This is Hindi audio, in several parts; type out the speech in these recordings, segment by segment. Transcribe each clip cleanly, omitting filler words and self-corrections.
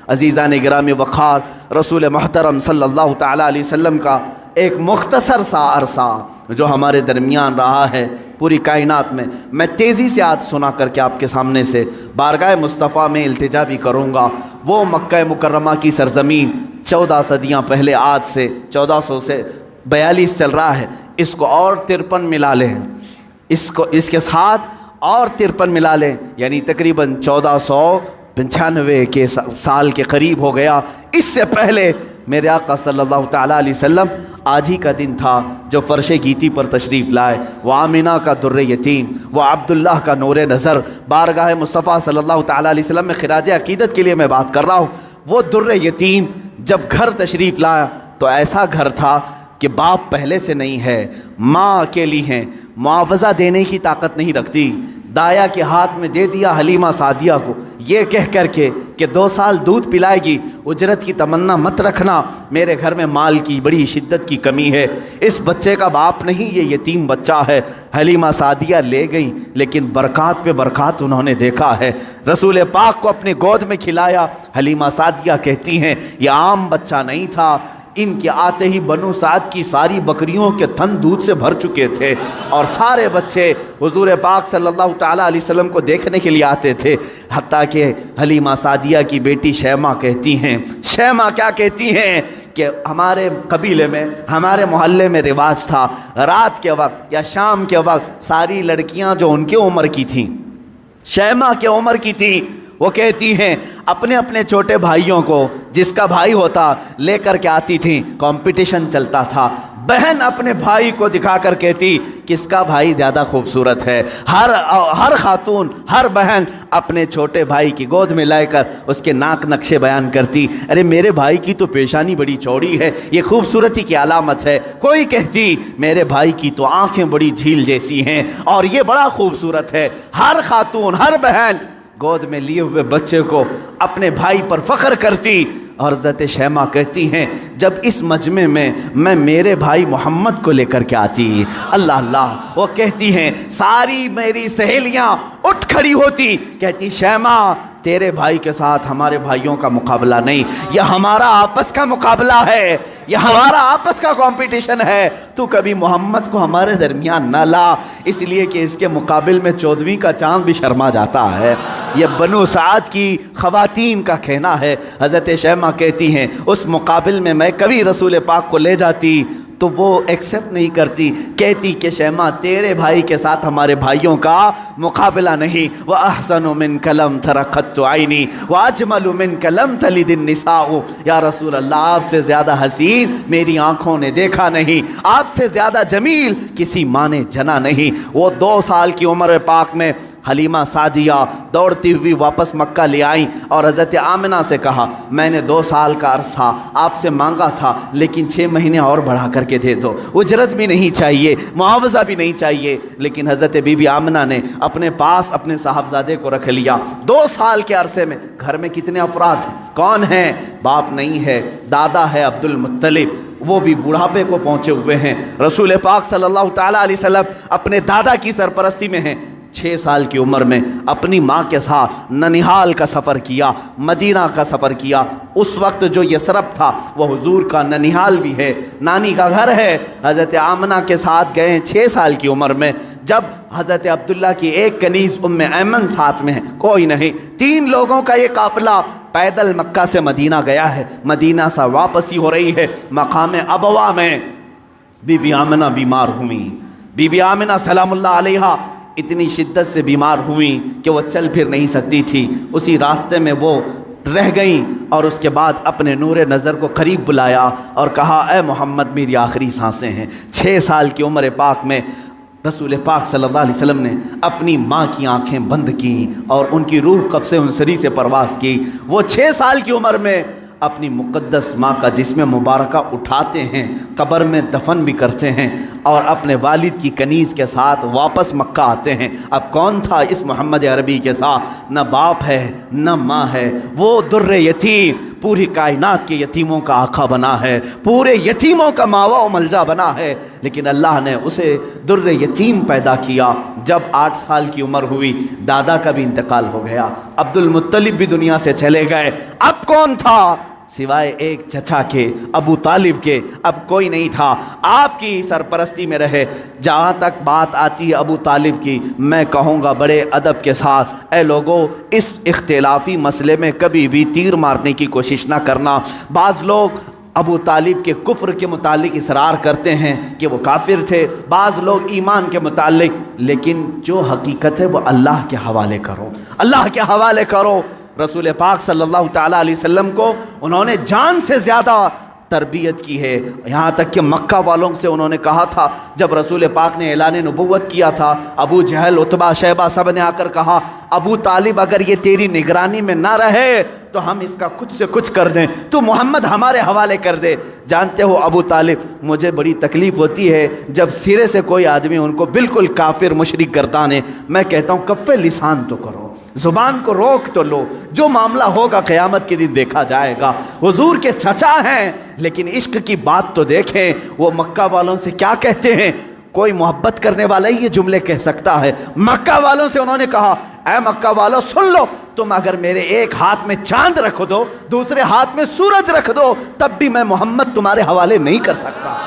अज़ीज़ान गिरामी वक़ार, रसूल मोहतरम सल्लल्लाहु ताला अलैहि वसल्लम का एक मुख्तसर सा अरसा जो हमारे दरमियान रहा है पूरी कायनात में, मैं तेज़ी से आज सुना करके आपके सामने से बारगाह मुस्तफ़ा में इल्तिजा भी करूँगा। वो मक्का मुकर्रमा की सरज़मीन 14 सदियाँ पहले, आज से 1400 से 42 चल रहा है, इसको और 53 मिला लें, इसके साथ और 53 मिला लें, यानी तकरीबन 1495 के साल के करीब हो गया। इससे पहले मेरे आका सल्लल्लाहु ताला अलैहि वसल्लम आज ही का दिन था जो फ़र्श गीती पर तशरीफ़ लाए। वो आमिना का दुर्रे यतीम, वो अब्दुल्लाह का नूर नज़र, बारगाह मुस्तफ़ा सल्लल्लाहु ताला अलैहि वसल्लम में खिराज अक़ीदत के लिए मैं बात कर रहा हूँ। वो दुर्रे यतीम जब घर तशरीफ़ लाया तो ऐसा घर था कि बाप पहले से नहीं है, माँ अकेली हैं, मुआवज़ा देने की ताकत नहीं रखती। दाया के हाथ में दे दिया हलीमा सादिया को, ये कह कर के कि 2 साल दूध पिलाएगी, उजरत की तमन्ना मत रखना, मेरे घर में माल की बड़ी शिद्दत की कमी है। इस बच्चे का बाप नहीं, ये यतीम बच्चा है। हलीमा सादिया ले गई, लेकिन बरक़ात पे बरक़ात उन्होंने देखा है। रसूल पाक को अपने गोद में खिलाया। हलीमा सादिया कहती हैं ये आम बच्चा नहीं था, इनके आते ही बनु साद की सारी बकरियों के थन दूध से भर चुके थे और सारे बच्चे हुजूर पाक सल्लल्लाहु ताला अलैहि वसल्लम को देखने के लिए आते थे। हत्ता कि हलीमा सादिया की बेटी शैमा कहती हैं, शैमा क्या कहती हैं कि हमारे कबीले में, हमारे मोहल्ले में रिवाज था, रात के वक्त या शाम के वक्त सारी लड़कियां जो उनके उम्र की थीं, शैमा के उम्र की थी, वो कहती हैं अपने अपने छोटे भाइयों को, जिसका भाई होता लेकर के आती थी, कंपटीशन चलता था। बहन अपने भाई को दिखाकर कहती किसका भाई ज़्यादा खूबसूरत है। हर खातून, हर बहन अपने छोटे भाई की गोद में लाकर उसके नाक नक्शे बयान करती, अरे मेरे भाई की तो पेशानी बड़ी चौड़ी है, ये खूबसूरती की अलामत है। कोई कहती मेरे भाई की तो आँखें बड़ी झील जैसी हैं और ये बड़ा खूबसूरत है। हर खातून, हर बहन गोद में लिए हुए बच्चे को अपने भाई पर फ़ख्र करती। और हज़रत शैमा कहती हैं जब इस मजमे में मैं मेरे भाई मोहम्मद को लेकर के आती, अल्लाह अल्लाह, वो कहती हैं सारी मेरी सहेलियां उठ खड़ी होती, कहती शैमा तेरे भाई के साथ हमारे भाइयों का मुकाबला नहीं, यह हमारा आपस का मुकाबला है, यह हमारा आपस का कंपटीशन है। तू कभी मोहम्मद को हमारे दरमियान ना ला, इसलिए कि इसके मुकाबले में 14वीं का चांद भी शर्मा जाता है। यह बनु साद की ख़वातीन का कहना है। हज़रत शैमा कहती हैं उस मुकाबले में मैं कभी रसूल पाक को ले जाती तो वो एक्सेप्ट नहीं करती, कहती कि शैमा तेरे भाई के साथ हमारे भाइयों का मुकाबला नहीं। व अहसनु मिन कलम तरक़त्तु आइनी व अजमलु मिन कलम तलिदिन निसाउ, या रसूल अल्लाह आपसे ज़्यादा हसीन मेरी आँखों ने देखा नहीं, आपसे ज़्यादा जमील किसी माँ ने जना नहीं। वो 2 साल की उम्र पाक में हलीमा सादिया दौड़ती हुई वापस मक्का ले आई और हज़रत आमिना से कहा मैंने 2 साल का अरसा आपसे मांगा था, लेकिन 6 महीने और बढ़ा करके दे दो, उजरत भी नहीं चाहिए, मुआवजा भी नहीं चाहिए। लेकिन हज़रत बीबी आमिना ने अपने पास अपने साहबजादे को रख लिया। 2 साल के अरसे में घर में कितने अफराद हैं, कौन हैं? बाप नहीं है, दादा है अब्दुल मुत्तलिब, वो भी बुढ़ापे को पहुँचे हुए हैं। रसूल पाक सल्लल्लाहु ताला अलैहि वसल्लम अपने दादा की सरपरस्ती में हैं। 6 साल की उम्र में अपनी माँ के साथ ननिहाल का सफ़र किया, मदीना का सफ़र किया। उस वक्त जो यसरब था वो हुजूर का ननिहाल भी है, नानी का घर है। हज़रत आमना के साथ गए 6 साल की उम्र में, जब हज़रत अब्दुल्ला की एक कनीज़ उम्मे ऐमन साथ में है, कोई नहीं, 3 लोगों का ये काफ़िला पैदल मक्का से मदीना गया है। मदीना से वापसी हो रही है, मकाम अबवा में बीबी आमिना बीमार हुई। बीबी आमिना सलामुल्लाह अलैहा इतनी शिद्दत से बीमार हुई कि वो चल फिर नहीं सकती थी, उसी रास्ते में वो रह गई। और उसके बाद अपने नूर नज़र को करीब बुलाया और कहा ए मोहम्मद मेरी आखिरी सांसें हैं। 6 साल की उम्र पाक में रसूल पाक सल्लल्लाहु अलैहि वसल्लम ने अपनी माँ की आंखें बंद की और उनकी रूह कब्ज़े उनसरी से परवास की। वो 6 साल की उम्र में अपनी मुक़द्दस माँ का जिस्म मुबारका उठाते हैं, कब्र में दफन भी करते हैं और अपने वालिद की कनीज़ के साथ वापस मक्का आते हैं। अब कौन था इस मोहम्मद अरबी के साथ? न बाप है न माँ है, वो दुर्रे यतीम पूरी कायनात के यतीमों का आका बना है, पूरे यतीमों का मावा व मलजा बना है। लेकिन अल्लाह ने उसे दुर्रे यतीम पैदा किया, जब 8 साल की उम्र हुई दादा का भी इंतकाल हो गया, अब्दुल मुत्तलिब भी दुनिया से चले गए। अब कौन था सिवाय एक चचा के, अबू तालिब के? अब कोई नहीं था। आपकी सरपरस्ती में रहे। जहाँ तक बात आती है अबू तालिब की, मैं कहूँगा बड़े अदब के साथ, ए लोगों, इस इख्तिलाफी मसले में कभी भी तीर मारने की कोशिश ना करना। बाज़ लोग अबू तालिब के कुफ्र के मुतालिक इसरार करते हैं कि वो काफिर थे, बाज़ लोग ईमान के मुतालिक, लेकिन जो हकीकत है वो अल्लाह के हवाले करो, अल्लाह के हवाले करो। रसूल पाक सल्लल्लाहु ताला अलैहि वसल्लम को उन्होंने जान से ज़्यादा तरबियत की है। यहाँ तक कि मक्का वालों से उन्होंने कहा था, जब रसूल पाक ने ऐलान नबुव्वत किया था, अबू जहल, उतबा, शैबा सब ने आकर कहा, अबू तालिब अगर ये तेरी निगरानी में ना रहे तो हम इसका कुछ से कुछ कर दें, तो मोहम्मद हमारे हवाले कर दे। जानते हो अबू तालिब, मुझे बड़ी तकलीफ़ होती है जब सिरे से कोई आदमी उनको बिल्कुल काफिर मुशरिक गर्दाने। मैं कहता हूँ कफ़े लिसान तो करो, ज़ुबान को रोक तो लो, जो मामला होगा क़यामत के दिन देखा जाएगा। हुजूर के चचा हैं, लेकिन इश्क की बात तो देखें, वो मक्का वालों से क्या कहते हैं। कोई मोहब्बत करने वाला ही ये जुमले कह सकता है। मक्का वालों से उन्होंने कहा, ऐ मक्का वालों सुन लो, तुम अगर मेरे एक हाथ में चांद रख दो, दूसरे हाथ में सूरज रख दो, तब भी मैं मोहम्मद तुम्हारे हवाले नहीं कर सकता।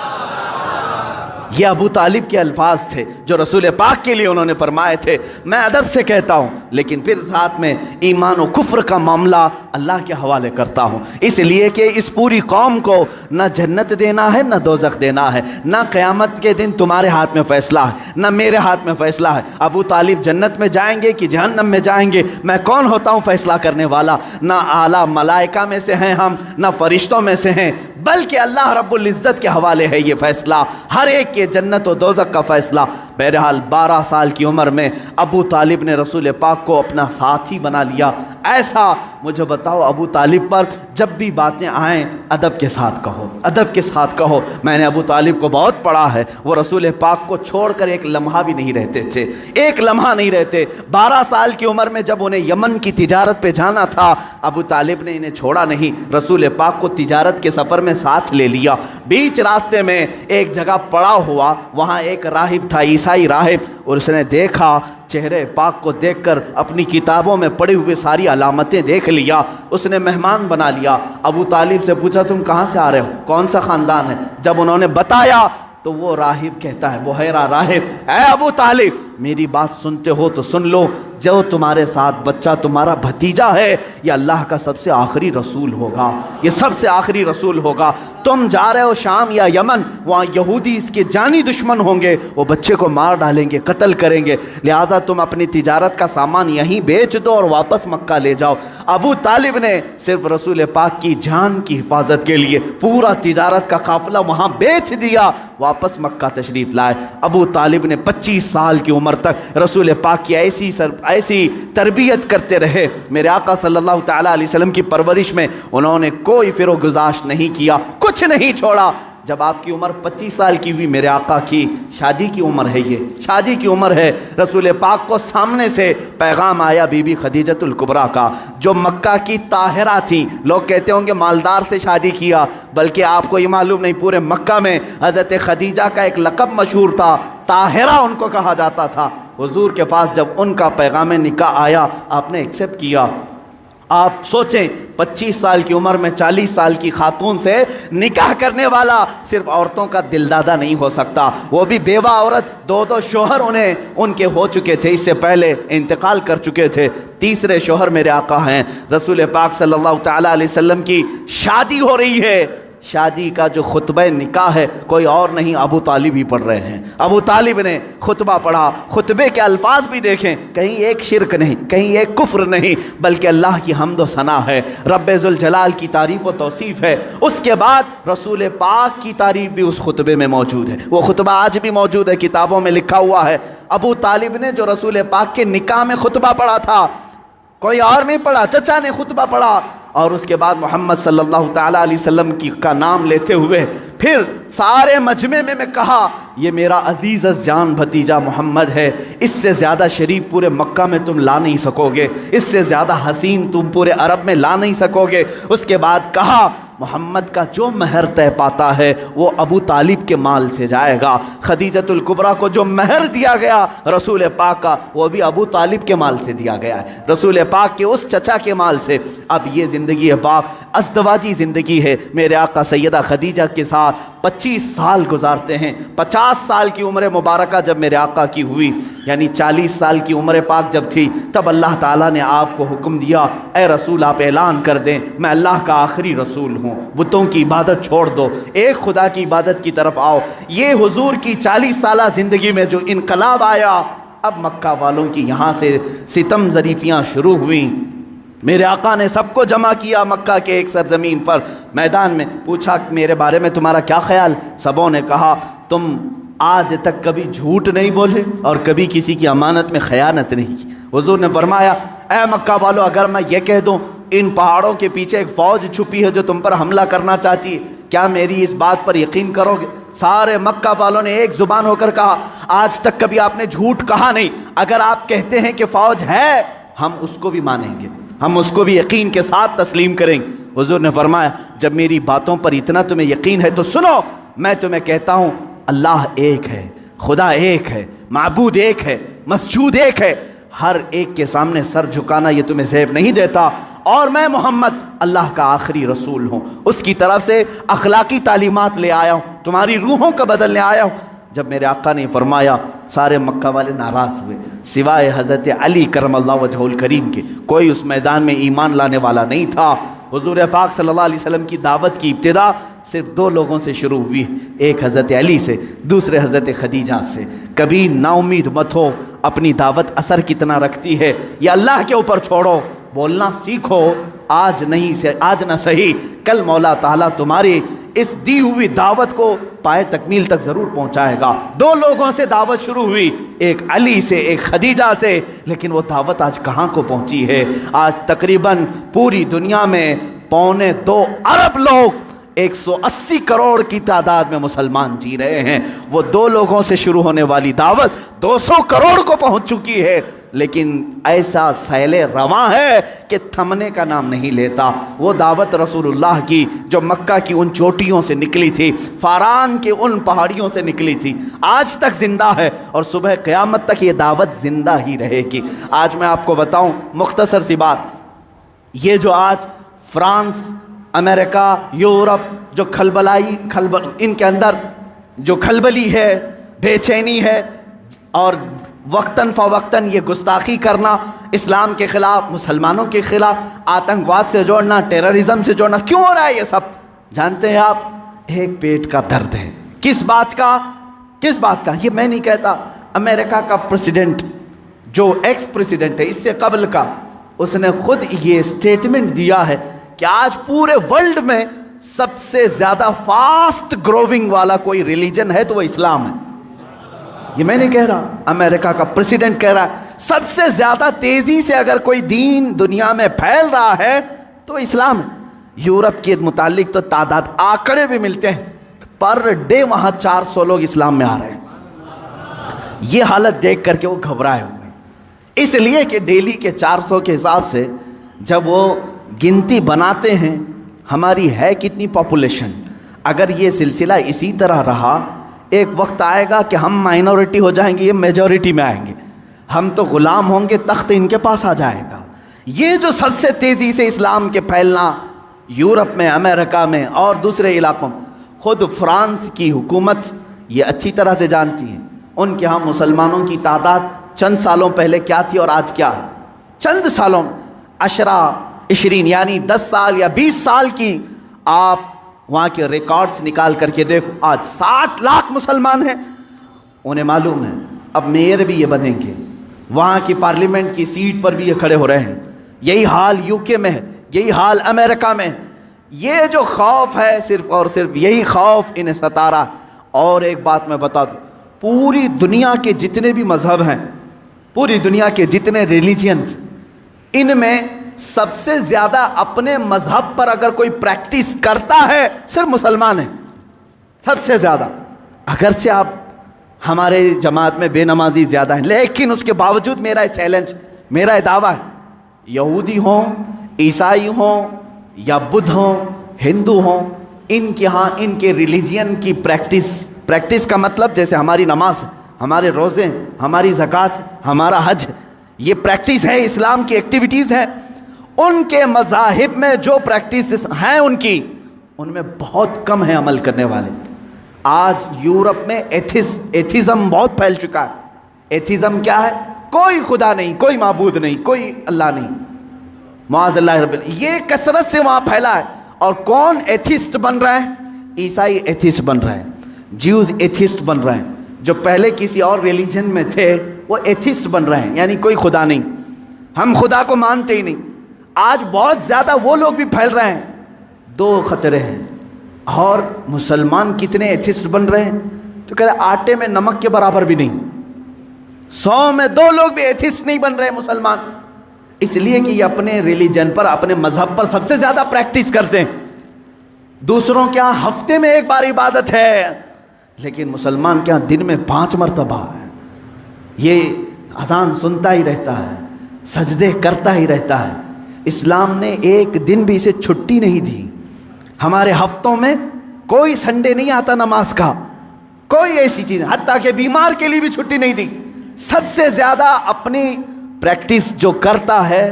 ये अबू तालिब के अल्फाज थे जो रसूल पाक के लिए उन्होंने फरमाए थे। मैं अदब से कहता हूँ, लेकिन फिर साथ में ईमान और कुफ्र का मामला अल्लाह के हवाले करता हूँ, इसलिए कि इस पूरी कौम को न जन्नत देना है न दोज़ख देना है, न क़यामत के दिन तुम्हारे हाथ में फ़ैसला है न मेरे हाथ में फ़ैसला है। अबू तालिब जन्नत में जाएंगे कि जहन्नम में जाएंगे, मैं कौन होता हूँ फ़ैसला करने वाला? न आला मलाइका में से हैं हम, न फरिश्तों में से हैं, बल्कि अल्लाह रब्बुल इज़्ज़त के हवाले है ये फ़ैसला, हर एक के जन्नत और दोज़ख का फ़ैसला। बहरहाल 12 साल की उम्र में अबू तालिब ने रसूल पाक को अपना साथी बना लिया। ऐसा मुझे बताओ, अबू तालिब पर जब भी बातें आएँ अदब के साथ कहो, अदब के साथ कहो। मैंने अबू तालिब को बहुत पढ़ा है, वो रसूल पाक को छोड़कर एक लम्हा भी नहीं रहते थे, एक लम्हा नहीं रहते। 12 साल की उम्र में जब उन्हें यमन की तिजारत पे जाना था, अबू तालिब ने इन्हें छोड़ा नहीं, रसूल पाक को तिजारत के सफ़र में साथ ले लिया। बीच रास्ते में एक जगह पड़ा हुआ, वहाँ एक राहिब था, ईसाई राहिब, और उसने देखा, चेहरे पाक को देखकर अपनी किताबों में पड़ी हुई सारी अलामतें देख लिया, उसने मेहमान बना लिया। अबू तालिब से पूछा, तुम कहाँ से आ रहे हो, कौन सा ख़ानदान है? जब उन्होंने बताया तो वो राहिब कहता है, बुहैरा राहिब, ऐ अबू तालिब, मेरी बात सुनते हो तो सुन लो, जो तुम्हारे साथ बच्चा तुम्हारा भतीजा है, ये अल्लाह का सबसे आखिरी रसूल होगा, ये सबसे आखिरी रसूल होगा। तुम जा रहे हो शाम या यमन, वहाँ यहूदी इसके जानी दुश्मन होंगे, वो बच्चे को मार डालेंगे, कत्ल करेंगे, लिहाजा तुम अपनी तिजारत का सामान यहीं बेच दो और वापस मक्का ले जाओ। अबू तालिब ने सिर्फ रसूल पाक की जान की हिफाजत के लिए पूरा तिजारत का काफिला वहाँ बेच दिया, वापस मक्का तशरीफ़ लाए। अबू तालिब ने 25 साल की उम्र तक रसूल पाक की ऐसी तरबियत करते रहे। मेरे आका सल्लल्लाहु ताला अलैहि वसल्लम की परवरिश में उन्होंने कोई फिरोगुज़ाश नहीं किया, कुछ नहीं छोड़ा। जब आपकी उम्र 25 साल की हुई, मेरे आका की शादी की उम्र है, ये शादी की उम्र है, रसूल पाक को सामने से पैगाम आया बीबी खदीजतुल कुबरा का, जो मक्का की ताहिरा थी। लोग कहते होंगे मालदार से शादी किया, बल्कि आपको ये मालूम नहीं, पूरे मक्का में हज़रत खदीजा का एक लक़ब मशहूर था, ताहिरा उनको कहा जाता था। हुजूर के पास जब उनका पैगाम निकाह आया, आपने एक्सेप्ट किया। आप सोचें, 25 साल की उम्र में 40 साल की खातून से निकाह करने वाला सिर्फ औरतों का दिलदादा नहीं हो सकता, वो भी बेवा औरत, 2 शोहर उन्हें उनके हो चुके थे, इससे पहले इंतकाल कर चुके थे। तीसरे शोहर मेरे आका हैं, रसूल पाक सल्लल्लाहु ताला अलैहि वसल्लम की शादी हो रही है। शादी का जो खुतबा निकाह है कोई और नहीं, अबू तालिब ही पढ़ रहे हैं। अबू तालिब ने खुतबा पढ़ा, खुतबे के अल्फाज भी देखें, कहीं एक शिरक नहीं, कहीं एक कुफ्र नहीं, बल्कि अल्लाह की हम्द व सना है, रब्बे ज़ुल जलाल की तारीफ़ व तौसीफ़ है। उसके बाद रसूल पाक की तारीफ़ भी उस खुतबे में मौजूद है, वो खुतबा आज भी मौजूद है, किताबों में लिखा हुआ है। अबू तालिब ने जो रसूल पाक के निकाह में खुतबा पढ़ा था, कोई और नहीं पढ़ा, चचा ने खुतबा पढ़ा, और उसके बाद मोहम्मद सल्लल्लाहु ताला अलैहि वसल्लम की का नाम लेते हुए फिर सारे मजमे में कहा, ये मेरा अजीज़ जान भतीजा मोहम्मद है, इससे ज़्यादा शरीफ पूरे मक्का में तुम ला नहीं सकोगे, इससे ज़्यादा हसीन तुम पूरे अरब में ला नहीं सकोगे। उसके बाद कहा, मोहम्मद का जो महर तय पाता है वो अबू तालिब के माल से जाएगा। खदीजतुल कुबरा को जो महर दिया गया रसूल पाक का, वो भी अबू तालिब के माल से दिया गया है, रसूल पाक के उस चचा के माल से। अब ये ज़िंदगी है पाक, अज़दवाजी ज़िंदगी है। मेरे आका सैयदा खदीजा के साथ 25 साल गुजारते हैं। 50 साल की उम्र मुबारक जब मेरे आका की हुई, यानी 40 साल की उम्र पाक जब थी, तब अल्लाह ताला ने आपको हुक्म दिया, ए रसूल आप ऐलान कर दें मैं अल्लाह का आखिरी रसूल हूँ, बुतों की इबादत छोड़ दो, एक खुदा की इबादत की तरफ आओ। ये हुजूर की 40 साल ज़िंदगी में जो इनकलाब आया, अब मक्का वालों की यहाँ से सितम ज़रीफ़ियाँ शुरू हुई। मेरे आका ने सबको जमा किया मक्का के एक सरजमीन पर, मैदान में, पूछा मेरे बारे में तुम्हारा क्या ख्याल। सबों ने कहा तुम आज तक कभी झूठ नहीं बोले और कभी किसी की अमानत में खयानत नहीं की। हुजूर ने फरमाया, ऐ मक्का वालों, अगर मैं ये कह दूं इन पहाड़ों के पीछे एक फ़ौज छुपी है जो तुम पर हमला करना चाहती है, क्या मेरी इस बात पर यकीन करोगे? सारे मक्का वालों ने एक ज़ुबान होकर कहा, आज तक कभी आपने झूठ कहा नहीं, अगर आप कहते हैं कि फ़ौज है हम उसको भी मानेंगे, हम उसको भी यकीन के साथ तस्लीम करेंगे। हुजूर ने फरमाया, जब मेरी बातों पर इतना तुम्हें यकीन है तो सुनो, मैं तुम्हें कहता हूँ अल्लाह एक है, खुदा एक है, माबूद एक है, मसजूद एक है, हर एक के सामने सर झुकाना ये तुम्हें ज़ेब नहीं देता, और मैं मोहम्मद अल्लाह का आखिरी रसूल हूँ, उसकी तरफ से अखलाकी तालीमात ले आया हूँ, तुम्हारी रूहों को बदलने आया हूँ। जब मेरे आका ने फरमाया, सारे मक्का वाले नाराज़ हुए, सिवाय हज़रत अली करमल्लाहु वजहुल करीम के। कोई उस मैदान में ईमान लाने वाला नहीं था। हुजूर पाक सल्लल्लाहु अलैहि वसल्लम की दावत की इब्तिदा सिर्फ 2 लोगों से शुरू हुई, एक हज़रत अली से, दूसरे हज़रत खदीजा से। कभी नाउमीद मत हो, अपनी दावत असर कितना रखती है ये अल्लाह के ऊपर छोड़ो, बोलना सीखो, आज नहीं से आज ना सही कल मौला ताला तुम्हारी इस दी हुई दावत को पाए तकमील तक ज़रूर पहुंचाएगा। 2 लोगों से दावत शुरू हुई, एक अली से, एक खदीजा से, लेकिन वो दावत आज कहाँ को पहुंची है? आज तकरीबन पूरी दुनिया में 2.25 अरब लोग, 180 करोड़ की तादाद में मुसलमान जी रहे हैं। वो 2 लोगों से शुरू होने वाली दावत 200 करोड़ को पहुंच चुकी है, लेकिन ऐसा सैले रवां है कि थमने का नाम नहीं लेता। वो दावत रसूलुल्लाह की जो मक्का की उन चोटियों से निकली थी, फारान के उन पहाड़ियों से निकली थी, आज तक जिंदा है और सुबह क़यामत तक ये दावत जिंदा ही रहेगी। आज मैं आपको बताऊं मुख्तसर सी बात, ये जो आज फ्रांस, अमेरिका, यूरोप जो इनके अंदर जो खलबली है, बेचैनी है और वक्तन फ़वक्तन ये गुस्ताखी करना, इस्लाम के ख़िलाफ़, मुसलमानों के ख़िलाफ़, आतंकवाद से जोड़ना, टेररिज्म से जोड़ना, क्यों हो रहा है ये सब? जानते हैं आप, एक पेट का दर्द है। किस बात का? किस बात का? ये मैं नहीं कहता, अमेरिका का प्रेसिडेंट जो एक्स प्रेसिडेंट है इससे कबल का, उसने खुद ये स्टेटमेंट दिया है कि आज पूरे वर्ल्ड में सबसे ज़्यादा फास्ट ग्रोविंग वाला कोई रिलीजन है तो वो इस्लाम है। ये मैं नहीं कह रहा, अमेरिका का प्रेसिडेंट कह रहा है सबसे ज़्यादा तेज़ी से अगर कोई दीन दुनिया में फैल रहा है तो इस्लाम है। यूरोप के मुतालिक तो तादाद आंकड़े भी मिलते हैं, पर डे वहाँ 400 लोग इस्लाम में आ रहे हैं। ये हालत देख करके वो घबराए हुए, इसलिए कि डेली के 400 के हिसाब से जब वो गिनती बनाते हैं हमारी है कितनी पॉपुलेशन, अगर ये सिलसिला इसी तरह रहा एक वक्त आएगा कि हम माइनॉरिटी हो जाएंगे, ये मेजॉरिटी में आएंगे, हम तो ग़ुलाम होंगे, तख्त इनके पास आ जाएगा। ये जो सबसे तेज़ी से इस्लाम के फैलना यूरोप में, अमेरिका में और दूसरे इलाकों में, ख़ुद फ्रांस की हुकूमत ये अच्छी तरह से जानती है उनके यहाँ मुसलमानों की तादाद चंद सालों पहले क्या थी और आज क्या है। चंद सालों, 20 यानी 10 साल या 20 साल की आप वहाँ के रिकॉर्ड्स निकाल करके देखो, आज 60 लाख मुसलमान हैं। उन्हें मालूम है अब मेयर भी ये बनेंगे, वहाँ की पार्लियामेंट की सीट पर भी ये खड़े हो रहे हैं। यही हाल यूके में है, यही हाल अमेरिका में। ये जो खौफ है सिर्फ और सिर्फ यही खौफ इन्हें सता रहा। और एक बात मैं बता दूँ, पूरी दुनिया के जितने भी मज़हब हैं, पूरी दुनिया के जितने रिलीजियंस, इनमें सबसे ज़्यादा अपने मज़हब पर अगर कोई प्रैक्टिस करता है सिर्फ मुसलमान है, सबसे ज़्यादा। अगरचे आप हमारे जमात में बेनमाजी ज़्यादा है, लेकिन उसके बावजूद मेरा चैलेंज, मेरा दावा है, यहूदी हों, ईसाई हों या बुद्ध हों, हिंदू हों, इनके यहाँ इनके रिलीजियन की प्रैक्टिस का मतलब जैसे हमारी नमाज, हमारे रोज़े, हमारी ज़कात, हमारा हज, ये प्रैक्टिस है, इस्लाम की एक्टिविटीज़ है। उनके मज़ाहिब में जो प्रैक्टिस हैं उनकी, उनमें बहुत कम है अमल करने वाले। आज यूरोप में एथिज़म बहुत फैल चुका है। एथिज़म क्या है? कोई खुदा नहीं, कोई माबूद नहीं, कोई अल्लाह नहीं, माअज़ल्लाह रब्बिल, ये कसरत से वहाँ फैला है। और कौन एथिस्ट बन रहा है? ईसाई एथिस्ट बन रहे हैं, ज्यूज़ एथिस्ट बन रहे हैं। जो पहले किसी और रिलीजन में थे वो एथिस्ट बन रहे हैं, यानी कोई खुदा नहीं, हम खुदा को मानते ही नहीं। आज बहुत ज़्यादा वो लोग भी फैल रहे हैं। दो खतरे हैं। और मुसलमान कितने एथिस्ट बन रहे हैं? तो कह रहे आटे में नमक के बराबर भी नहीं। 100 में 2 लोग भी एथिस्ट नहीं बन रहे मुसलमान, इसलिए कि ये अपने रिलीजन पर, अपने मजहब पर सबसे ज़्यादा प्रैक्टिस करते हैं। दूसरों के यहाँ हफ्ते में 1 बार इबादत है, लेकिन मुसलमान के यहाँ दिन में 5 मरतबा है। ये अज़ान सुनता ही रहता है, सजदे करता ही रहता है। इस्लाम ने एक दिन भी इसे छुट्टी नहीं दी। हमारे हफ्तों में कोई संडे नहीं आता नमाज का, कोई ऐसी चीज़, हत्ता कि बीमार के लिए भी छुट्टी नहीं दी। सबसे ज़्यादा अपनी प्रैक्टिस जो करता है,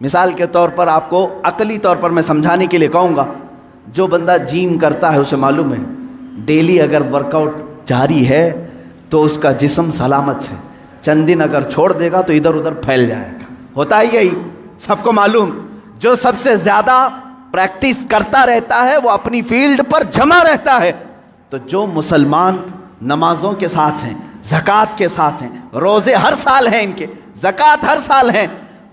मिसाल के तौर पर आपको अकली तौर पर मैं समझाने के लिए कहूँगा, जो बंदा जिम करता है उसे मालूम है डेली अगर वर्कआउट जारी है तो उसका जिस्म सलामत है। चंद दिन अगर छोड़ देगा तो इधर उधर फैल जाएगा। होता ही यही, सबको मालूम। जो सबसे ज़्यादा प्रैक्टिस करता रहता है वो अपनी फील्ड पर जमा रहता है। तो जो मुसलमान नमाजों के साथ हैं, ज़कात के साथ हैं, रोज़े हर साल हैं इनके, ज़कात हर साल हैं,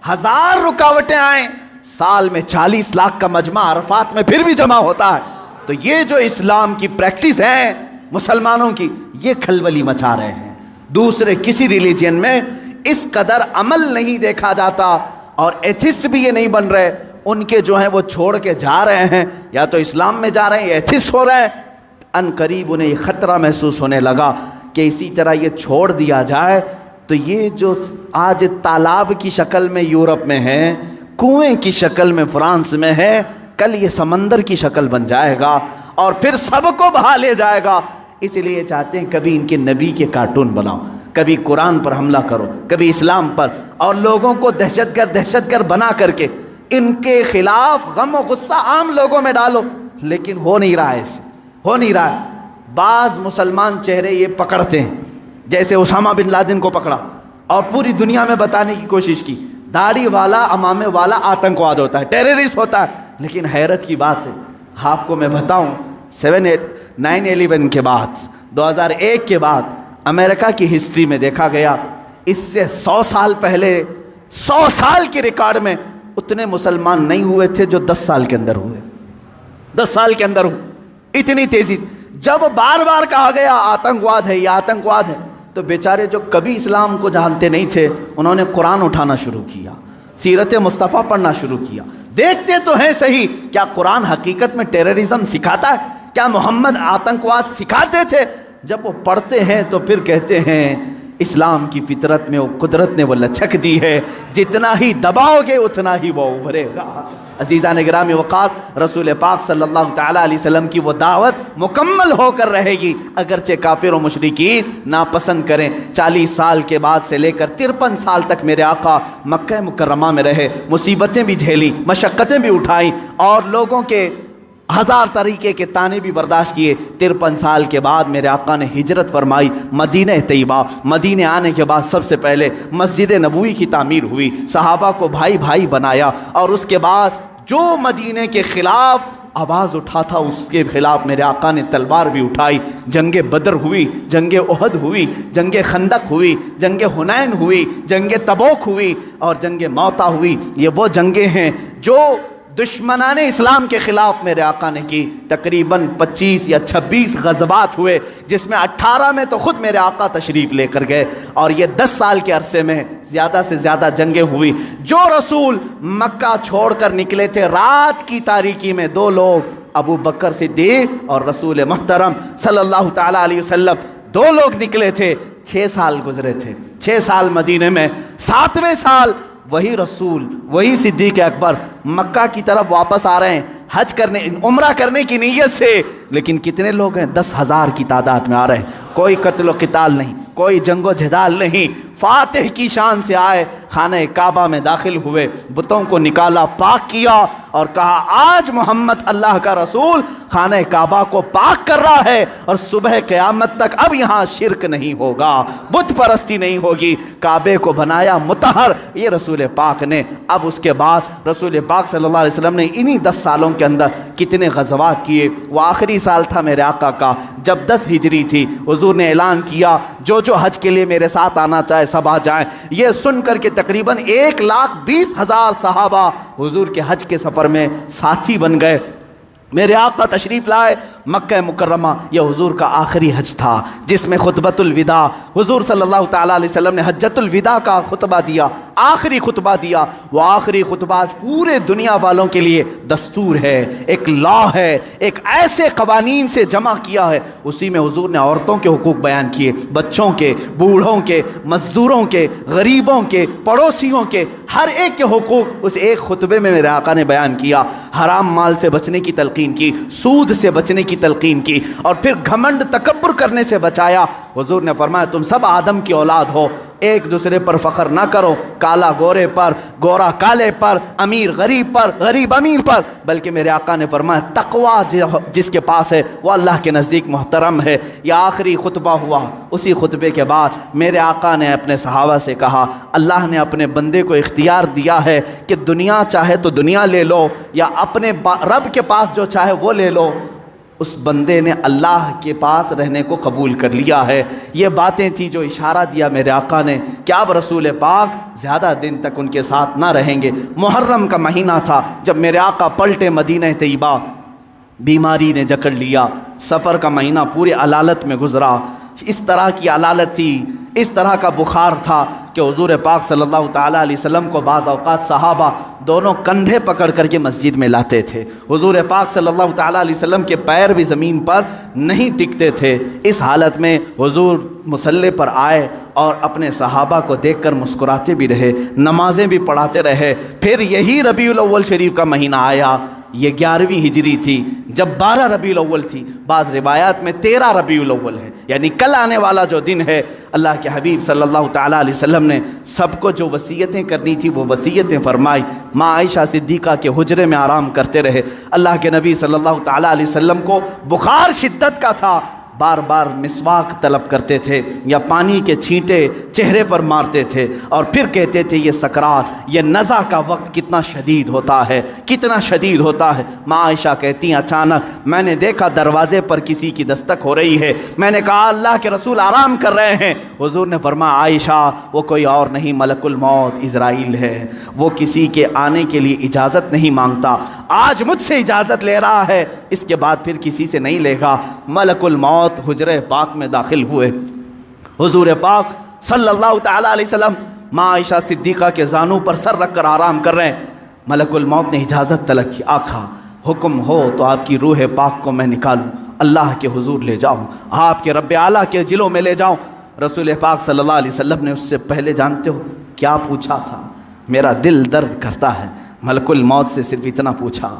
1000 रुकावटें आए, साल में 40 लाख का मजमा अरफात में फिर भी जमा होता है। तो ये जो इस्लाम की प्रैक्टिस है मुसलमानों की, ये खलबली मचा रहे हैं। दूसरे किसी रिलीजन में इस कदर अमल नहीं देखा जाता, और एथिस्ट भी ये नहीं बन रहे। उनके जो हैं वो छोड़ के जा रहे हैं, या तो इस्लाम में जा रहे हैं या एथिस्ट हो रहे हैं। अनकरीब उन्हें ये ख़तरा महसूस होने लगा कि इसी तरह ये छोड़ दिया जाए तो ये जो आज तालाब की शक्ल में यूरोप में है, कुएं की शक्ल में फ्रांस में है, कल ये समंदर की शक्ल बन जाएगा और फिर सबको बहा ले जाएगा। इसलिए चाहते हैं कभी इनके नबी के कार्टून बनाओ, कभी कुरान पर हमला करो, कभी इस्लाम पर, और लोगों को दहशतगर्द बना करके इनके खिलाफ गम और गुस्सा आम लोगों में डालो। लेकिन हो नहीं रहा है, हो नहीं रहा है। बाज़ मुसलमान चेहरे ये पकड़ते हैं, जैसे उसामा बिन लादेन को पकड़ा और पूरी दुनिया में बताने की कोशिश की दाढ़ी वाला, अमामे वाला आतंकवाद होता है, टेररिस्ट होता है। लेकिन हैरत की बात है, आपको मैं बताऊं, 9/11 के बाद, 2001 के बाद अमेरिका की हिस्ट्री में देखा गया, इससे 100 साल पहले, 100 साल के रिकॉर्ड में उतने मुसलमान नहीं हुए थे जो 10 साल के अंदर हुए। 10 साल के अंदर हुए इतनी तेजी। जब बार बार कहा गया आतंकवाद है, ये आतंकवाद है, तो बेचारे जो कभी इस्लाम को जानते नहीं थे, उन्होंने कुरान उठाना शुरू किया, सीरत मुस्तफ़ा पढ़ना शुरू किया। देखते तो हैं सही, क्या कुरान हकीकत में टेररिज्म सिखाता है? क्या मोहम्मद आतंकवाद सिखाते थे? जब वो पढ़ते हैं तो फिर कहते हैं इस्लाम की फितरत में वो कुदरत ने वो लचक दी है, जितना ही दबाओगे उतना ही वो उभरेगा। अज़ीज़ान गिरामी वक़ार, रसूल पाक सल्लल्लाहु तआला अलैहि वसल्लम की वो दावत मुकम्मल होकर रहेगी, अगरचे काफिर और मुशरिकीन नापसंद करें। 40 साल के बाद से लेकर 53 साल तक मेरे आका मक्का मुकर्रमा में रहे, मुसीबतें भी झेली, मशक्क़तें भी उठाई और लोगों के 1000 तरीके के ताने भी बर्दाश्त किए। 53 साल के बाद मेरे आका ने हिजरत फरमाई मदीने तैयबा। मदीने आने के बाद सबसे पहले मस्जिद नबवी की तामीर हुई, सहाबा को भाई भाई बनाया, और उसके बाद जो मदीने के ख़िलाफ़ आवाज़ उठा था उसके ख़िलाफ़ मेरे आका ने तलवार भी उठाई। जंगे बदर हुई, जंगे उहद हुई, जंगे खंदक हुई, जंगे हुनैन हुई, जंगे तबूक हुई और जंगे मौता हुई। ये वो जंगे हैं जो दुश्मनाने इस्लाम के ख़िलाफ़ मेरे आका ने की। तकरीबन 25 या 26 ग़ज़वात हुए, जिसमें 18 में तो ख़ुद मेरे आका तशरीफ़ लेकर गए, और ये 10 साल के अरसे में ज़्यादा से ज़्यादा जंगें हुई। जो रसूल मक्का छोड़कर निकले थे रात की तारीकी में, 2 लोग, अबू बकर सिद्दीक़ और रसूल मुहतरम सल्लल्लाहु तआला अलैहि वसल्लम, 2 लोग निकले थे। 6 साल गुजरे थे, 6 साल मदीने में। 7वें साल वही रसूल, वही सिद्दीक़ अकबर मक्का की तरफ वापस आ रहे हैं। हज करने उम्रा करने की नीयत से, लेकिन कितने लोग हैं? 10,000 की तादाद में आ रहे हैं। कोई कत्ल क़िताल नहीं, कोई जंगो जदाल नहीं, फातिह की शान से आए, खाने काबा में दाखिल हुए, बुतों को निकाला, पाक किया और कहा आज मोहम्मद अल्लाह का रसूल खाने काबा को पाक कर रहा है और सुबह क़यामत तक अब यहाँ शिरक नहीं होगा, बुत परस्ती नहीं होगी। काबे को बनाया मुतहर ये रसूल पाक ने। अब उसके बाद रसूल पाक सल्लल्लाहु अलैहि वसल्लम ने इन्हीं 10 सालों के अंदर कितने ग़ज़वात किए। वो आखिरी साल था मेरे आका का जब 10 हिजरी थी। हुज़ूर ने ऐलान किया जो हज के लिए मेरे साथ आना चाहे सब आ जाएं। ये सुनकर के तकरीबन 1,20,000 सहाबा हुजूर के हज के सफ़र में साथी बन गए। मेरे आका तशरीफ़ लाए मक्का मुकर्रमा। यह हुजूर का आखिरी हज था जिसमें खुतबतुल विदा हुजूर सल्लल्लाहु ताला अलैहि वसल्लम ने हज्जतुल विदा का खुतबा दिया, आखिरी खुतबा दिया। वो आखिरी खुतबा पूरे दुनिया वालों के लिए दस्तूर है, एक लॉ है, एक ऐसे कवानीन से जमा किया है। उसी में हुजूर ने औरतों के हुकूक बयान किए, बच्चों के, बूढ़ों के, मजदूरों के, गरीबों के, पड़ोसियों के, हर एक के हुकूक उस एक खुतबे में मेरे आका ने बयान किया। हराम माल से बचने की तलकीन की, सूद से बचने की तलकीन की और फिर घमंड तकब्बुर करने से बचाया। हुजूर ने फरमाया तुम सब आदम की औलाद हो, एक दूसरे पर फ़ख्र ना करो, काला गोरे पर, गोरा काले पर, अमीर गरीब पर, गरीब अमीर पर, बल्कि मेरे आका ने फरमाया तक़वा जिसके पास है वो अल्लाह के नज़दीक मोहतरम है। यह आखिरी खुतबा हुआ। उसी खुतबे के बाद मेरे आका ने अपने सहाबा से कहा अल्लाह ने अपने बंदे को इख्तियार दिया है कि दुनिया चाहे तो दुनिया ले लो या अपने रब के पास जो चाहे वो ले लो। उस बंदे ने अल्लाह के पास रहने को कबूल कर लिया है। ये बातें थी जो इशारा दिया मेरे आका ने कि अब रसूल पाक ज़्यादा दिन तक उनके साथ ना रहेंगे। मुहर्रम का महीना था जब मेरे आका पलटे मदीना तैयबा। बीमारी ने जकड़ लिया, सफ़र का महीना पूरे अलालत में गुजरा। इस तरह की अलालत थी, इस तरह का बुखार था कि हुजूर पाक सल्लल्लाहु ताला अलैहि वसल्लम को बाज़ औक़ात सहाबा दोनों कंधे पकड़ करके मस्जिद में लाते थे। हुजूर पाक सल्लल्लाहु ताला अलैहि वसल्लम के पैर भी ज़मीन पर नहीं टिकते थे। इस हालत में हुजूर मुसल्ले पर आए और अपने सहाबा को देखकर मुस्कुराते भी रहे, नमाजें भी पढ़ाते रहे। फिर यही रबीउल अव्वल शरीफ का महीना आया। ये 11वीं हिजरी थी जब 12 रबीउल अव्वल थी। बाज़ रिवायात में 13 रबीउल अव्वल है, यानी कल आने वाला जो दिन है। अल्लाह के हबीब सल्लल्लाहु ताला अलैहि वसल्लम ने सबको जो वसीयतें करनी थी वो वसीयतें फरमाई। माँ आयशा सिद्दीक़ा के हुजरे में आराम करते रहे। अल्लाह के नबी सल्लल्लाहु ताला अलैहि वसल्लम को बुखार शिद्दत का था, बार बार मिसवाक तलब करते थे या पानी के छींटे चेहरे पर मारते थे और फिर कहते थे ये सकरात, ये नज़ा का वक्त कितना शदीद होता है, कितना शदीद होता है। माँ आयशा कहती हैं अचानक मैंने देखा दरवाज़े पर किसी की दस्तक हो रही है। मैंने कहा अल्लाह के रसूल आराम कर रहे हैं। हुजूर ने फरमाया आयशा वो कोई और नहीं मलकुल मौत इज़राइल है, वो किसी के आने के लिए इजाज़त नहीं मांगता। आज मुझसे इजाज़त ले रहा है, इसके बाद फिर किसी से नहीं लेगा। मलकुल मौत हुजरे पाक में दाखिल हुए। हुजूर पाक सल्लल्लाहु ताला अलैहि वसल्लम माँ आयशा सिद्दीक़ा के जानू पर सर रख कर आराम कर रहे हैं। मलकुल मौत ने इजाज़त तलब की, आका हुक्म हो तो आपकी रूह पाक को मैं निकालूं, अल्लाह के हुजूर ले जाऊं, आपके रब्बे आला के जिलों में ले जाऊं। रसूल पाक सल्लल्लाहु अलैहि वसल्लम ने उससे पहले जानते हो क्या पूछा था? मेरा दिल दर्द करता है। मलकुल मौत से सिर्फ इतना पूछा,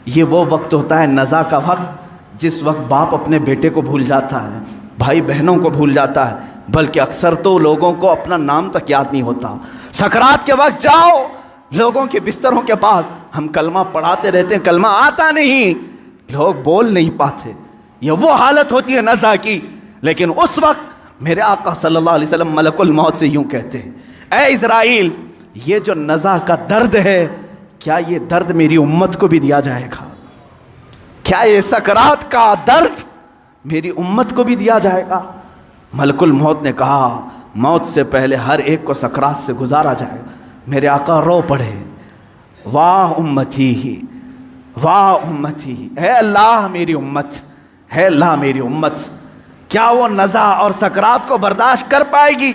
ये वो वक्त होता है नज़ा का वक्त जिस वक्त बाप अपने बेटे को भूल जाता है, भाई बहनों को भूल जाता है, बल्कि अक्सर तो लोगों को अपना नाम तक याद नहीं होता। सकरात के वक्त जाओ लोगों के बिस्तरों के पास, हम कलमा पढ़ाते रहते हैं, कलमा आता नहीं, लोग बोल नहीं पाते। ये वो हालत होती है नज़ा की। लेकिन उस वक्त मेरे आका सल्लल्लाहु अलैहि वसल्लम मलकुल मौत से यूँ कहते हैं, ऐ इज़राइल ये जो नज़ा का दर्द है, क्या ये दर्द मेरी उम्मत को भी दिया जाएगा? क्या ये सकरात का दर्द मेरी उम्मत को भी दिया जाएगा? मलकुल मौत ने कहा मौत से पहले हर एक को सकरात से गुजारा जाएगा। मेरे आका रो पड़े, वाह उम्मती ही, वाह उम्मती ही, है अल्लाह मेरी उम्मत, है अल्लाह मेरी उम्मत, क्या वो नज़ा और सकरात को बर्दाश्त कर पाएगी?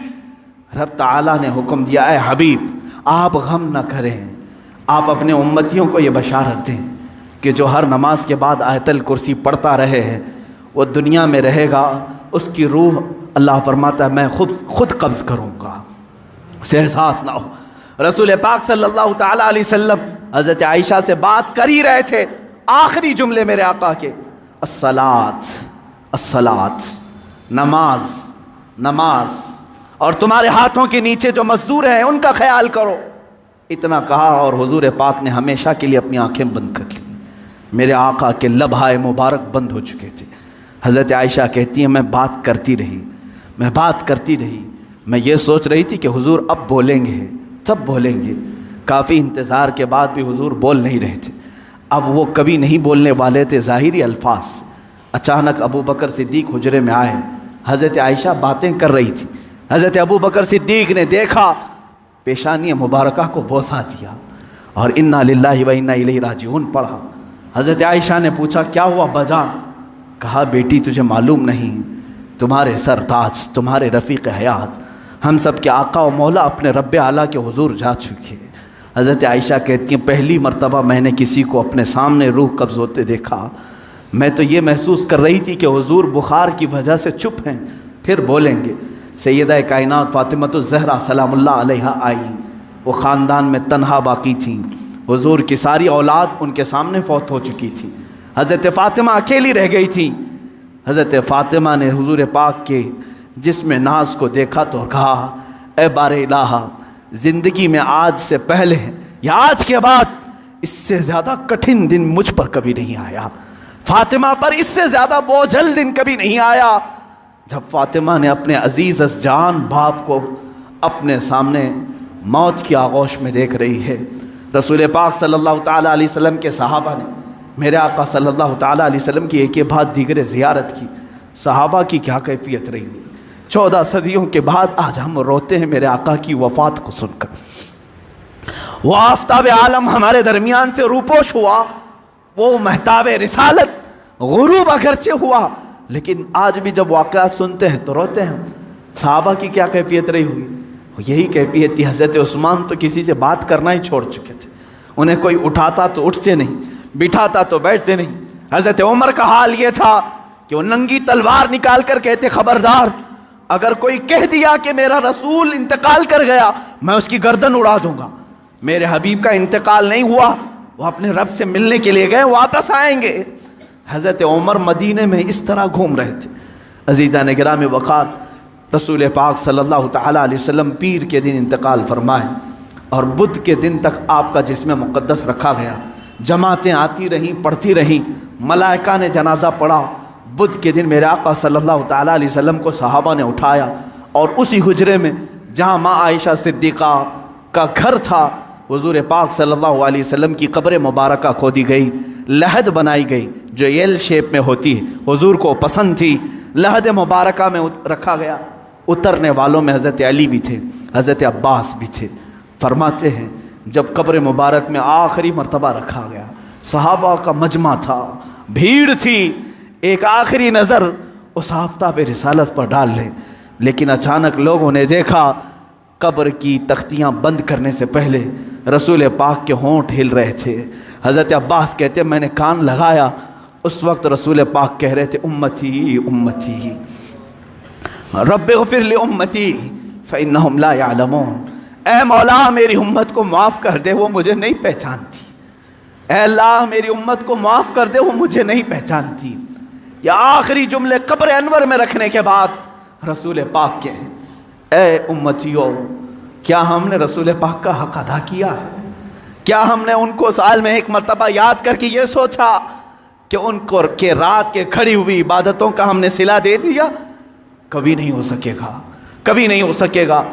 रब ताला ने हुक्म दिया, है हबीब आप गम न करें, आप अपने उम्मतियों को ये बशारत दें कि जो हर नमाज के बाद आयतल कुर्सी पढ़ता रहे है वो दुनिया में रहेगा, उसकी रूह अल्लाह फरमाता है मैं खुद कब्ज़ करूँगा, उसे एहसास ना हो। रसूल पाक सल्लल्लाहु ताला अलैहि वसल्लम हज़रत आयशा से बात कर ही रहे थे, आखिरी जुमले मेरे आका के, अस्सलात अस्सलात, नमाज नमाज, और तुम्हारे हाथों के नीचे जो मजदूर हैं उनका ख्याल करो। इतना कहा और हुजूर पाक ने हमेशा के लिए अपनी आंखें बंद कर ली। मेरे आका के लबहाए मुबारक बंद हो चुके थे। हज़रत आयशा कहती हैं मैं बात करती रही, मैं बात करती रही, मैं ये सोच रही थी कि हुजूर अब बोलेंगे, तब बोलेंगे। काफ़ी इंतज़ार के बाद भी हुजूर बोल नहीं रहे थे। अब वो कभी नहीं बोलने वाले थे ज़ाहिरी अल्फाज। अचानक अबू बकर सिद्दीक हुजरे में आए। हज़रत आयशा बातें कर रही थी। हज़रत अबू बकर सिद्दीक ने देखा, पेशानी मुबारका को बोसा दिया और इन्ना लिल्लाहि व इन्ना इलैहि राजिऊन पढ़ा। हज़रत आयशा ने पूछा क्या हुआ बजान? कहा बेटी तुझे मालूम नहीं, तुम्हारे सरताज, तुम्हारे रफ़ीक़ हयात, हम सब के आका व मौला अपने रब्बे आला के हुजूर जा चुके। हज़रत आयशा कहती हैं पहली मर्तबा मैंने किसी को अपने सामने रूह कब्ज़ होते देखा। मैं तो ये महसूस कर रही थी कि हुजूर बुखार की वजह से चुप हैं, फिर बोलेंगे। सैयदा कायनात फ़ातिमतुज़ ज़हरा सलामुल्लाह अलैहा आई। वो ख़ानदान में तन्हा बाकी थी। हुजूर की सारी औलाद उनके सामने फौत हो चुकी थी। हज़रत फ़ातिमा अकेली रह गई थी। हज़रत फ़ातिमा ने हुजूर पाक के जिस्म नाज को देखा तो कहा ए बारे इलाहा, ज़िंदगी में आज से पहले या आज के बाद इससे ज़्यादा कठिन दिन मुझ पर कभी नहीं आया। फ़ातिमा पर इससे ज़्यादा बोझल दिन कभी नहीं आया। जब फ़ातिमा ने अपने अजीज़ जान बाप को अपने सामने मौत की आगोश में देख रही है। रसूल पाक सल्लल्लाहु ताला अलैहि वसल्लम के सहाबा ने मेरे आका सल्लल्लाहु ताला अलैहि वसल्लम की एक के बाद दीगरे ज़ियारत की। सहाबा की क्या कैफियत रही। 14 सदियों के बाद आज हम रोते हैं मेरे आका की वफ़ात को सुनकर। वो आफ्ताब आलम हमारे दरमियान से रूपोश हुआ, वो महताब रिसालत गुरूब अगरचे हुआ, लेकिन आज भी जब वाक़यात सुनते हैं तो रोते हैं। सहाबा की क्या कैफियत रही हुई? यही कैफियत थी। हज़रत उस्मान तो किसी से बात करना ही छोड़ चुके थे। उन्हें कोई उठाता तो उठते नहीं, बिठाता तो बैठते नहीं। हज़रत उमर का हाल ये था कि वो नंगी तलवार निकाल कर कहते खबरदार, अगर कोई कह दिया कि मेरा रसूल इंतकाल कर गया मैं उसकी गर्दन उड़ा दूंगा। मेरे हबीब का इंतकाल नहीं हुआ, वो अपने रब से मिलने के लिए गए, वापस आएंगे। हज़रत उमर मदीने में इस तरह घूम रहे थे। अज़ीज़ान गिराम वक़ार, रसूल पाक सल्लल्लाहु ताला अलैहि वसल्लम पीर के दिन इंतकाल फरमाए और बुध के दिन तक आपका जिस्म मुक़द्दस रखा गया। जमातें आती रहीं, पढ़ती रहीं, मलाइका ने जनाजा पढ़ा। बुध के दिन मेरे आका सल्लल्लाहु ताला अलैहि वसल्लम को सहाबा ने उठाया और उसी हुजरे में जहाँ माँ आयशा सिद्दीक़ा का घर था, हुज़ूर पाक सल्लल्लाहु अलैहि वसल्लम की कब्र मुबारका खोदी गई, लहद बनाई गई जो एल शेप में होती है, हुज़ूर को पसंद थी। लहद मुबारका में रखा गया। उतरने वालों में हज़रत अली भी थे, हज़रत अब्बास भी थे। फरमाते हैं जब कब्र मुबारक में आखिरी मर्तबा रखा गया, सहाबा का मजमा था, भीड़ थी, एक आखिरी नज़र उस आफ्ताब रिसालत पर डाल लें। लेकिन अचानक लोगों ने देखा कब्र की तख्तियाँ बंद करने से पहले रसूल पाक के होंठ हिल रहे थे। हज़रत अब्बास कहते मैंने कान लगाया, उस वक्त रसूल पाक कह रहे थे उम्मती उम्मती रब्बिग़फ़िर लिउम्मती फ़इन्नहुम ला यअलमून। ऐ मौला मेरी उम्मत को माफ़ कर दे, वो मुझे नहीं पहचानती। ऐ अल्लाह मेरी उम्मत को माफ़ कर दे, वो मुझे नहीं पहचानती। या आखिरी जुमले कब्र अनवर में रखने के बाद रसूल पाक के ऐ उम्मतियों, क्या हमने रसूल पाक का हक़ अदा किया है? क्या हमने उनको साल में एक मरतबा याद करके ये सोचा कि उनको के रात के खड़ी हुई इबादतों का हमने सिला दे दिया? कभी नहीं हो सकेगा, कभी नहीं हो सकेगा।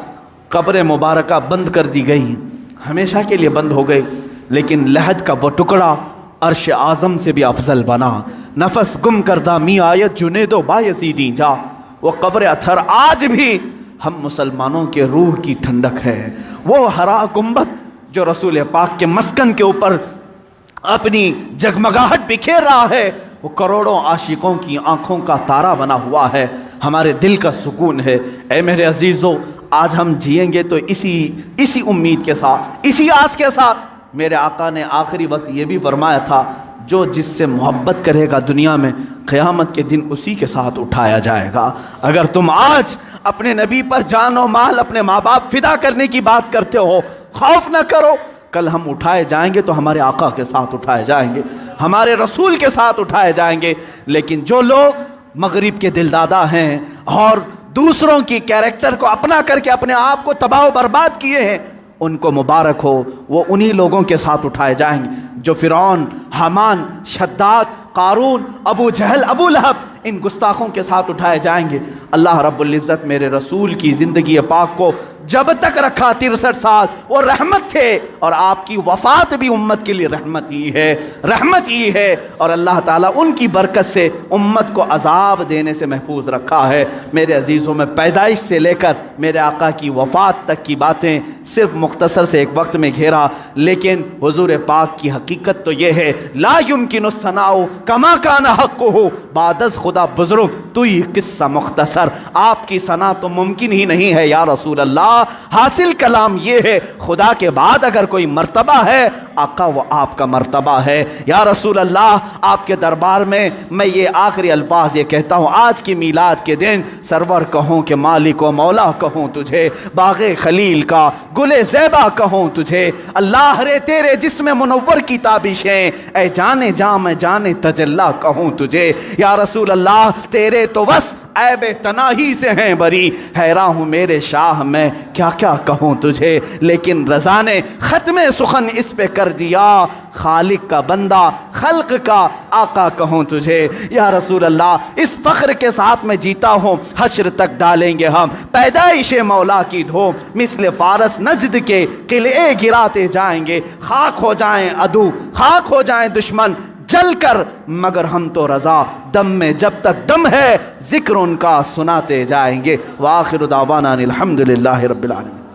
कब्र मुबारका बंद कर दी गई, हमेशा के लिए बंद हो गई, लेकिन लहद का वो टुकड़ा अर्श आज़म से भी अफजल बना। नफस गुम करदा मी आयत जुनेदो बायसीदी जा। वो कब्र अथर आज भी हम मुसलमानों के रूह की ठंडक है। वो हरा गुंबद जो रसूल पाक के मस्कन के ऊपर अपनी जगमगाहट बिखेर रहा है, वो करोड़ों आशिकों की आंखों का तारा बना हुआ है, हमारे दिल का सुकून है। ऐ मेरे अजीज़ों, आज हम जिएंगे तो इसी उम्मीद के साथ, इसी आस के साथ। मेरे आका ने आखिरी वक्त ये भी फरमाया था, जो जिससे मोहब्बत करेगा दुनिया में, क़यामत के दिन उसी के साथ उठाया जाएगा। अगर तुम आज अपने नबी पर जान और माल, अपने माँ बाप फिदा करने की बात करते हो, खौफ न करो, कल हम उठाए जाएंगे तो हमारे आका के साथ उठाए जाएंगे। हमारे रसूल के साथ उठाए जाएंगे। लेकिन जो लोग मगरिब के दिलदादा हैं और दूसरों की कैरेक्टर को अपना करके अपने आप को तबाह बर्बाद किए हैं, उनको मुबारक हो, वो उन्हीं लोगों के साथ उठाए जाएंगे जो फिरौन, हामान, शद्दाद, कारून, अबू जहल, अबू लहब, इन गुस्ताखों के साथ उठाए जाएंगे। अल्लाह रब्बुल इज़्ज़त मेरे रसूल की ज़िंदगी पाक को जब तक रखा 63 साल, वो रहमत थे, और आपकी वफ़ात भी उम्मत के लिए रहमत ही है, रहमत ही है। और अल्लाह ताला उनकी बरकत से उम्मत को अजाब देने से महफूज रखा है। मेरे अजीज़ों में पैदाइश से लेकर मेरे आका की वफ़ात तक की बातें सिर्फ मुख्तसर से एक वक्त में घेरा, लेकिन हुजूर पाक की हकीकत तो ये है, ला युमकिनु सनाउ कमा काना हक़्क़ुहु, बादस खुदा बुजुर्ग तो ये किस्सा मुख्तसर, आपकी सना तो मुमकिन ही नहीं है या रसूल अल्लाह। हासिल कलाम ये है, खुदा के बाद अगर कोई मर्तबा है आका वो आपका मर्तबा है या रसूल अल्लाह। आपके दरबार में मैं ये आखिरी अल्फाज ये कहता हूँ, आज की मीलाद के दिन सरवर कहूँ कि मालिक व मौला कहूँ तुझे, बाग़े खलील का गुले ज़ैबा कहूँ तुझे, अल्लाह रे तेरे जिस्म मुनव्वर की ताबिशें, ऐ जाने जा मैं जाने तजल्ला कहूँ तुझे या रसूल अल्लाह। तेरे तो बस ऐबे तनाही से हैं बरी, हैरान हूँ मेरे शाह मैं क्या क्या कहूँ तुझे। लेकिन रज़ा ने ख़त्म सुखन इस पे कर दिया, खालिक का बंदा खल्क का आका कहूँ तुझे या रसूल अल्लाह। इस फ़ख्र के साथ मैं जीता हूँ, हश्र तक डालेंगे हम पैदाइश मौला की धो, मिस्ल फारस नजद के किले गिराते जाएंगे, खाक हो जाएं अदू, खाक हो जाएं दुश्मन जल कर, मगर हम तो रज़ा दम में जब तक दम है जिक्र उनका सुनाते जाएंगे। व आखिर दावाना अनिल हम्दुलिल्लाहि रब्बिल आलमीन।